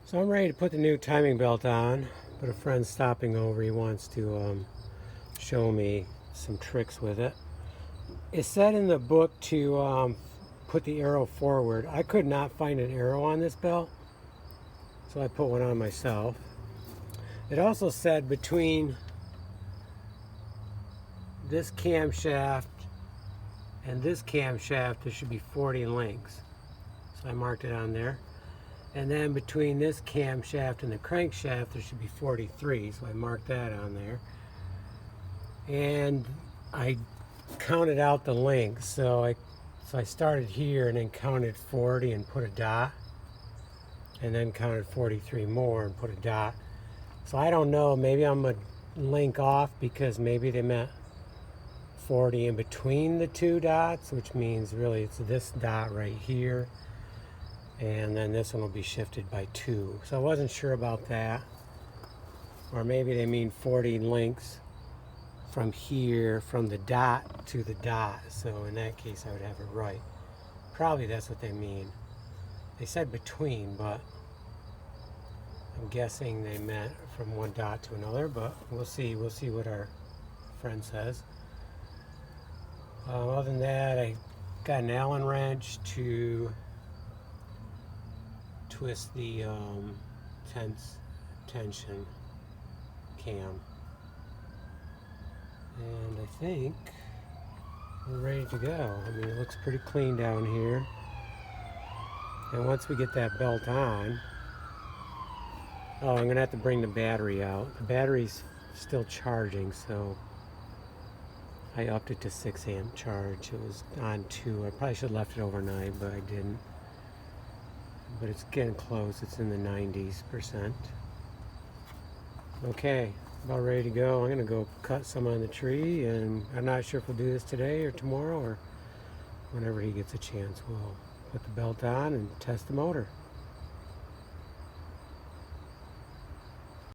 So I'm ready to put the new timing belt on, but a friend's stopping over. He wants to show me some tricks with it. It said in the book to put the arrow forward. I could not find an arrow on this belt, so I put one on myself. It also said between this camshaft and this camshaft there should be 40 links. So I marked it on there. And then between this camshaft and the crankshaft there should be 43, so I marked that on there. And I counted out the links, so I started here and then counted 40 and put a dot, and then counted 43 more and put a dot. So I don't know, maybe I'm a link off because maybe they meant 40 in between the two dots, which means really it's this dot right here, and then this one will be shifted by 2. So I wasn't sure about that. Or maybe they mean 40 links from here, from the dot to the dot. So in that case I would have it right. Probably that's what they mean. They said between, but I'm guessing they meant from one dot to another, but we'll see what our friend says. Other than that, I got an Allen wrench to twist the tension cam, and I think we're ready to go. I mean, it looks pretty clean down here, and once we get that belt on, I'm gonna have to bring the battery out. The battery's still charging, so I upped it to 6 amp charge. It was on 2. I probably should have left it overnight, but I didn't. But it's getting close. It's in the 90%. Okay, about ready to go. I'm gonna go cut some on the tree, and I'm not sure if we'll do this today or tomorrow or whenever he gets a chance. We'll put the belt on and test the motor.